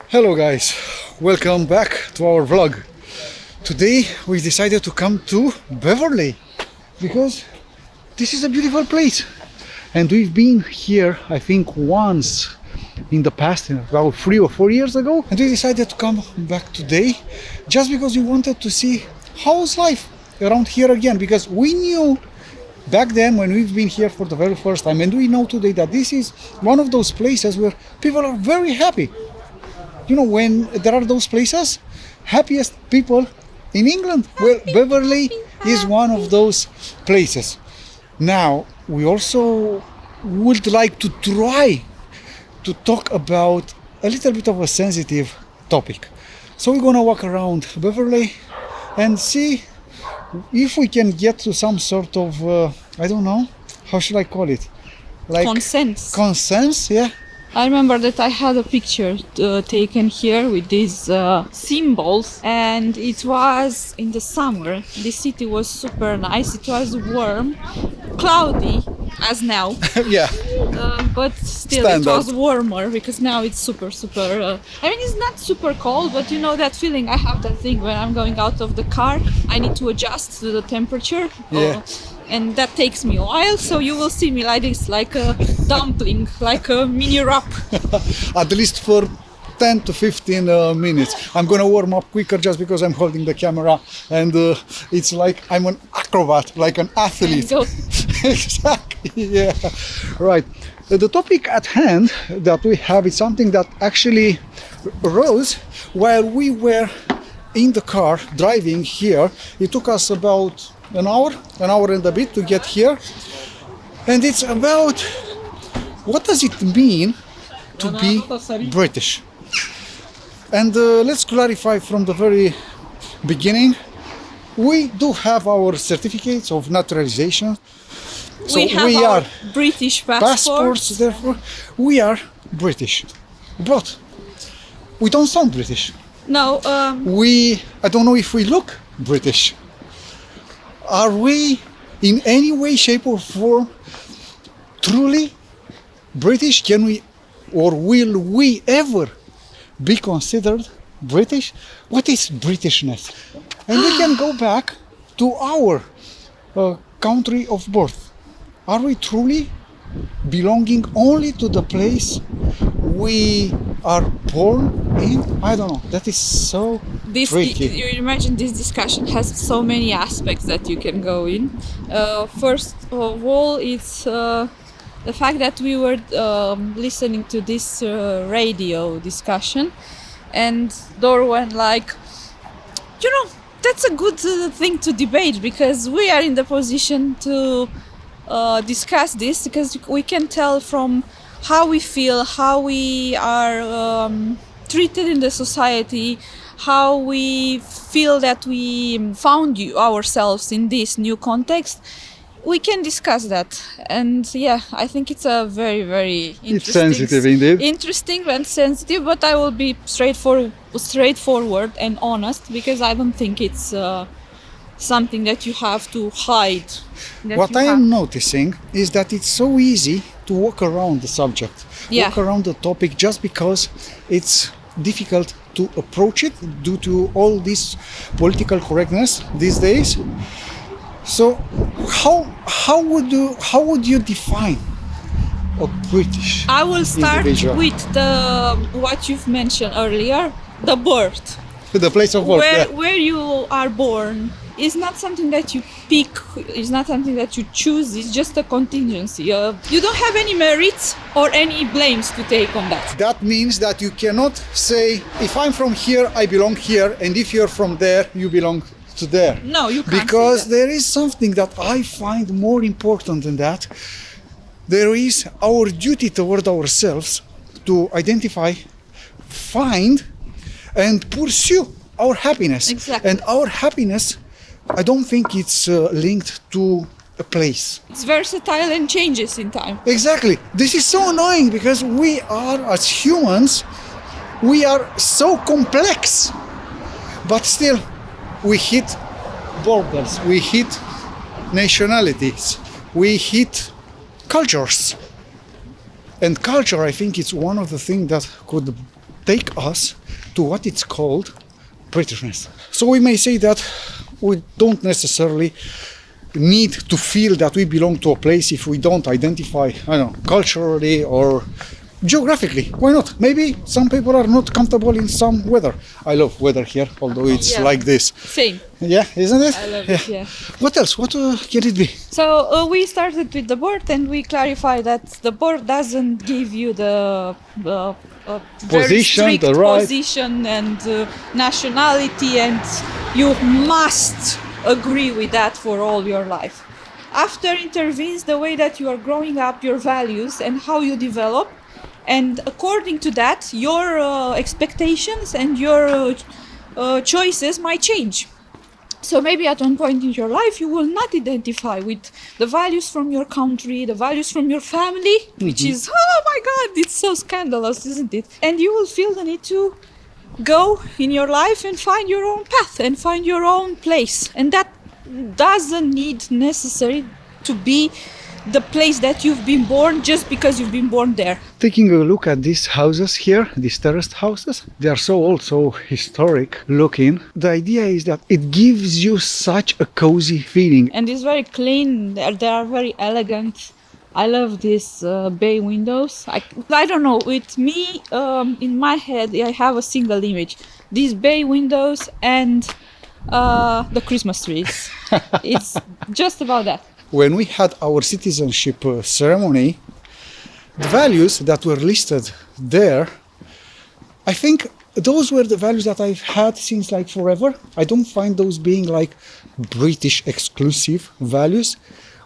Hello guys, welcome back to our vlog. Today we decided to come to Beverley because this is a beautiful place and we've been here I think once in the past, about 3 or 4 years ago, and we decided to come back today just because we wanted to see how's life around here again, because we knew back then when we've been here for the very first time, and we know today that this is one of those places where people are very happy. You know, when there are those places, happiest people in England. Well, Beverley is one of those places. Now, we also would like to try to talk about a little bit of a sensitive topic. So we're gonna walk around Beverley and see if we can get to some sort of, I don't know, how should I call it? Like consensus, yeah. I remember that I had a picture taken here with these symbols, and it was in the summer. The city was super nice. It was warm, cloudy as now. Yeah. But still Standard. It was warmer because now it's super I mean, it's not super cold, but you know that feeling. I have that thing when I'm going out of the car, I need to adjust to the temperature. Yeah. And that takes me a while, so you will see me like this, like a dumpling, like a mini wrap. At least for 10 to 15 minutes. I'm gonna warm up quicker just because I'm holding the camera, and it's like I'm an acrobat, like an athlete. Go. Exactly, yeah. Right. The topic at hand that we have is something that actually rose while we were in the car driving here. It took us about an hour and a bit to get here, and it's about what does it mean to be British. And let's clarify from the very beginning, we do have our certificates of naturalization, so we are British passports, therefore we are British, but we don't sound British. No, I don't know if we look British. Are we in any way, shape or form truly British? Can we, or will we ever be considered British? What is Britishness? And we can go back to our country of birth. Are we truly belonging only to the place we are born in? I don't know. That is so tricky. You imagine this discussion has so many aspects that you can go in. First of all, it's the fact that we were listening to this radio discussion, and Dor went like, you know, that's a good thing to debate because we are in the position to discuss this, because we can tell from how we feel, how we are treated in the society, how we feel that we found ourselves in this new context. We can discuss that, and yeah, I think it's a very, very interesting. It's sensitive indeed. Interesting and sensitive, but I will be straightforward and honest, because I don't think it's something that you have to hide. What I am noticing is that it's so easy to walk around the subject, walk around the topic, just because it's difficult to approach it due to all this political correctness these days. So how would you define a British I will start individual? with what you've mentioned earlier, the birth. The place of birth. Where you are born is not something that you pick, it's not something that you choose, it's just a contingency. You don't have any merits or any blames to take on that. That means that you cannot say, if I'm from here, I belong here, and if you're from there, you belong to there. No, you can't. Because there is something that I find more important than that. There is our duty toward ourselves to identify, find, and pursue our happiness. Exactly. And our happiness, I don't think it's linked to a place. It's versatile and changes in time. Exactly. This is so annoying because we are, as humans, we are so complex. But still, we hit borders, we hit nationalities, we hit cultures. And culture, I think, it's one of the things that could take us to what it's called Britishness. So we may say that we don't necessarily need to feel that we belong to a place if we don't identify, I don't know, culturally or geographically. Why not? Maybe some people are not comfortable in some weather. I love weather here, although it's like this. Same. Yeah, isn't it? I love it, yeah. What else? What can it be? So we started with the board, and we clarified that the board doesn't give you the very Position, strict the right. position and nationality, and you must agree with that for all your life. After intervenes the way that you are growing up, your values and how you develop, and according to that, your expectations and your choices might change. So maybe at one point in your life you will not identify with the values from your country, the values from your family, which is, oh my God, it's so scandalous, isn't it? And you will feel the need to go in your life and find your own path and find your own place. And that doesn't need necessarily to be the place that you've been born just because you've been born there. Taking a look at these houses here, these terraced houses, they are so old, so historic looking. The idea is that it gives you such a cozy feeling. And it's very clean, they are very elegant. I love these bay windows. I don't know, with me, in my head, I have a single image. These bay windows and the Christmas trees. It's just about that. When we had our citizenship ceremony, the values that were listed there, I think those were the values that I've had since like forever. I don't find those being like British exclusive values.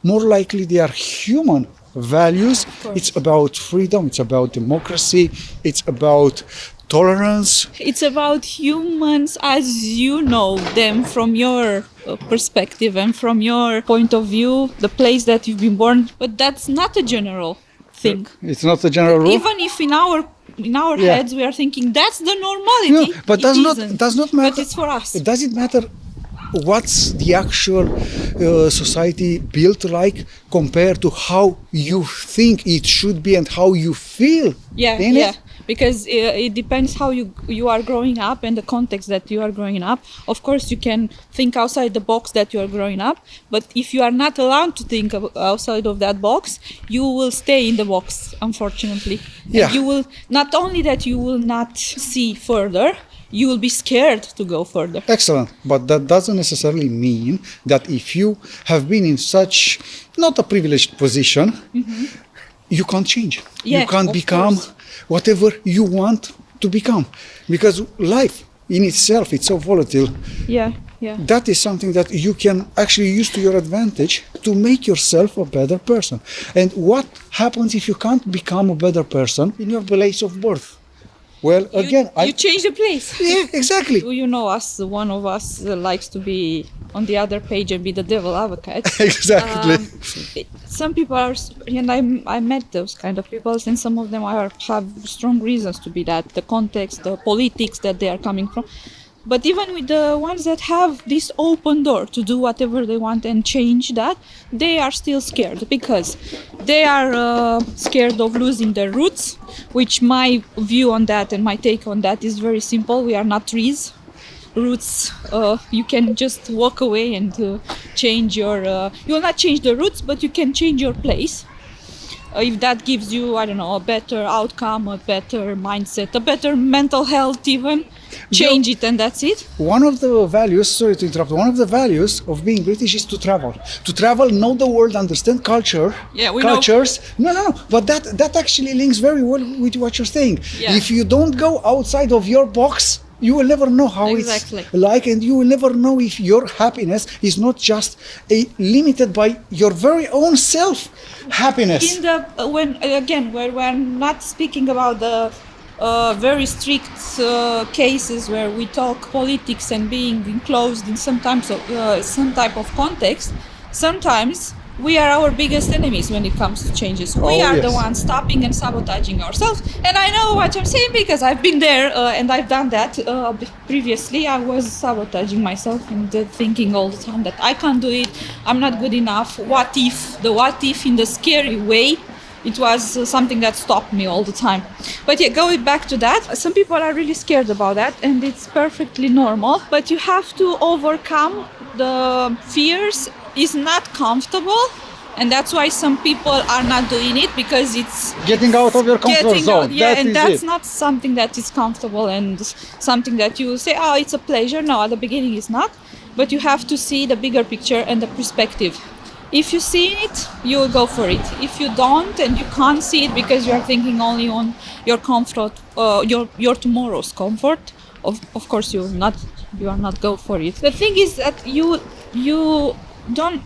More likely they are human values. It's about freedom, it's about democracy, it's about tolerance. It's about humans as you know them from your perspective and from your point of view, the place that you've been born. But that's not a general thing. It's not a general rule. Even if in our heads we are thinking that's the normality. No, but does not matter. But it's for us. Does it matter what's the actual society built like compared to how you think it should be and how you feel in it? Because it depends how you are growing up and the context that you are growing up. Of course, you can think outside the box that you are growing up, but if you are not allowed to think outside of that box, you will stay in the box, unfortunately. Yeah. And you will, not only that you will not see further, you will be scared to go further. Excellent. But that doesn't necessarily mean that if you have been in such not a privileged position, you can't change. Yeah, you can't of become course. whatever you want to become. Because life in itself, it's so volatile. Yeah. That is something that you can actually use to your advantage to make yourself a better person. And what happens if you can't become a better person in your place of birth? Well, again, you change the place. Yeah, exactly. You know us, one of us likes to be on the other page and be the devil advocate. Exactly. Some people are, and I met those kind of people, and some of them have strong reasons to be that, the context, the politics that they are coming from. But even with the ones that have this open door to do whatever they want and change that, they are still scared because they are scared of losing their roots, which my view on that and my take on that is very simple. We are not trees. Roots, you can just walk away and change your... you will not change the roots, but you can change your place. If that gives you, I don't know, a better outcome, a better mindset, a better mental health even, change it and that's it. One of the values, sorry to interrupt, one of the values of being British is to travel. To travel, know the world, understand culture, cultures. No, but that actually links very well with what you're saying. Yeah. If you don't go outside of your box, you will never know how it's like, and you will never know if your happiness is not just limited by your very own self happiness. When we're not speaking about the very strict cases where we talk politics and being enclosed in some type of context. Sometimes we are our biggest enemies when it comes to changes. We Oh, are the yes. ones stopping and sabotaging ourselves. And I know what I'm saying because I've been there and I've done that previously. I was sabotaging myself and thinking all the time that I can't do it, I'm not good enough. What if in the scary way. It was something that stopped me all the time. But yeah, going back to that, some people are really scared about that, and it's perfectly normal. But you have to overcome the fears. It's not comfortable, and that's why some people are not doing it, because it's Getting out of your comfort zone. yeah, That and is that's it. not something that is comfortable and something that you say, oh, it's a pleasure. No, at the beginning it's not. But you have to see the bigger picture and the perspective. If you see it, you will go for it. If you don't and you can't see it because you are thinking only on your comfort, your tomorrow's comfort, of course you are not go for it. The thing is that you don't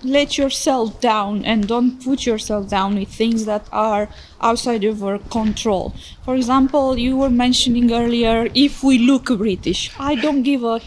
let yourself down and don't put yourself down with things that are outside of your control. For example, you were mentioning earlier, if we look British, I don't give a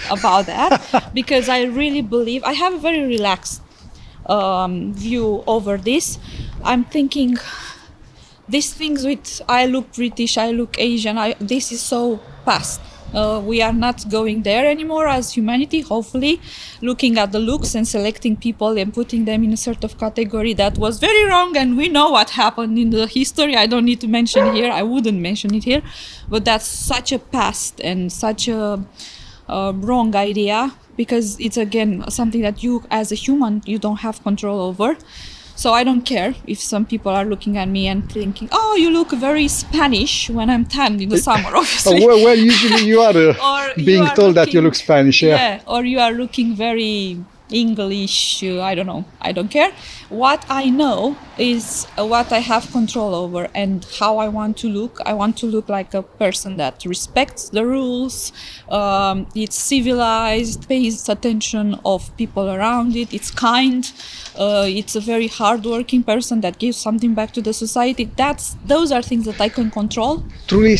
about that because I really believe I have a very relaxed view over this. I'm thinking these things with I look British, I look Asian, this is so past. We are not going there anymore as humanity, hopefully, looking at the looks and selecting people and putting them in a sort of category that was very wrong, and we know what happened in the history. I don't need to mention here, I wouldn't mention it here, but that's such a past and such a wrong idea, because it's again something that you as a human you don't have control over. So I don't care if some people are looking at me and thinking, oh, you look very Spanish when I'm tanned in the summer, obviously. Well, usually you are Or you being are told that you looking- look Spanish, yeah. or you are looking very English, I don't know, I don't care. What I know is what I have control over and how I want to look. I want to look like a person that respects the rules, it's civilized, pays attention of people around it, it's kind, it's a very hardworking person that gives something back to the society. Those are things that I can control. Truly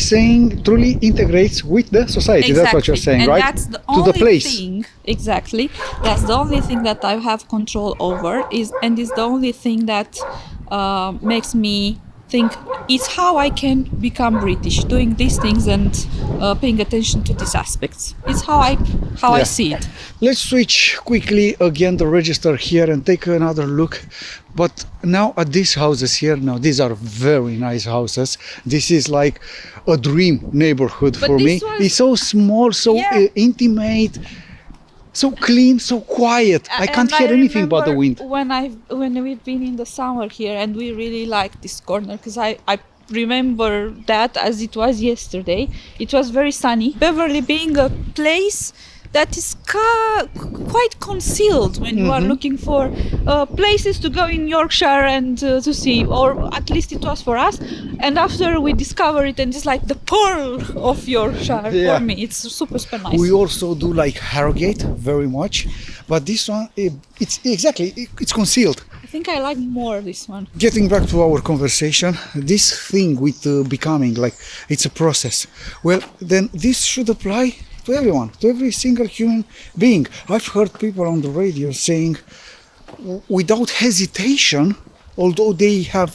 integrates with the society. That's what you're saying, and right? that's the To only the place. thing, exactly. That's the only thing that I have control over, is the only thing that makes me think it's how I can become British, doing these things and paying attention to these aspects. It's how I Yeah. see it. Let's switch quickly again the register here and take another look. But now at these houses here, now these are very nice houses. This is like a dream neighborhood But for me. this was- It's so small, so Yeah. Intimate, so clean, so quiet. I can't And hear anything but the wind. When we've been in the summer here, and we really like this corner, because I remember that as it was yesterday. It was very sunny. Beverley being a place that is quite concealed when you are looking for places to go in Yorkshire and to see, or at least it was for us. And after we discover it, and it's like the pearl of Yorkshire Yeah. for me. It's super nice. We also do like Harrogate very much, but this one, it's concealed. I think I like more this one. Getting back to our conversation, this thing with becoming, like it's a process. Well, then this should apply to everyone, to every single human being. I've heard people on the radio saying, without hesitation, although they have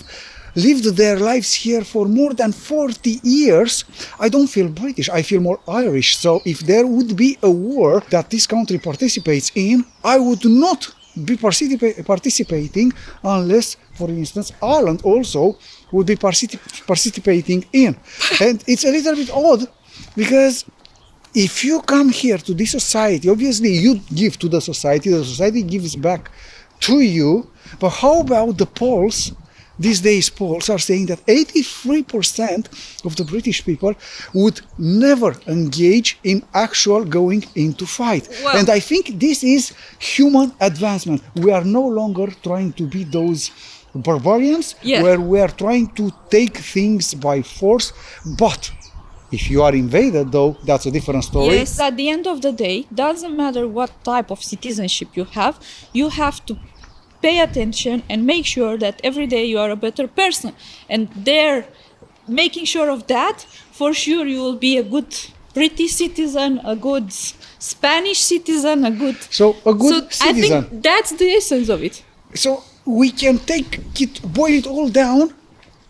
lived their lives here for more than 40 years, I don't feel British, I feel more Irish. So if there would be a war that this country participates in, I would not be participating unless, for instance, Ireland also would be participating in. And it's a little bit odd, because if you come here to this society, obviously you give to the society gives back to you. But how about the polls? These days polls are saying that 83% of the British people would never engage in actual going into fight. Well- And I think this is human advancement. We are no longer trying to be those barbarians, Yeah. where we are trying to take things by force. But if you are invaded, though, that's a different story. Yes, at the end of the day, doesn't matter what type of citizenship you have to pay attention and make sure that every day you are a better person. And there, making sure of that, for sure you will be a good British citizen, a good Spanish citizen, a good... So a good I citizen. think that's the essence of it. So we can boil it all down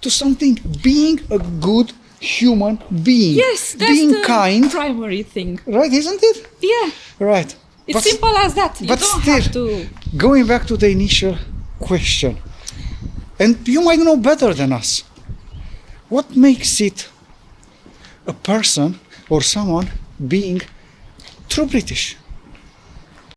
to something, being a good human being. Yes, that's being the kind. primary thing. Right, isn't it? Yeah, Right. it's simple as that. You but don't still, have to. going back to the initial question, and you might know better than us, what makes it a person or someone being true British?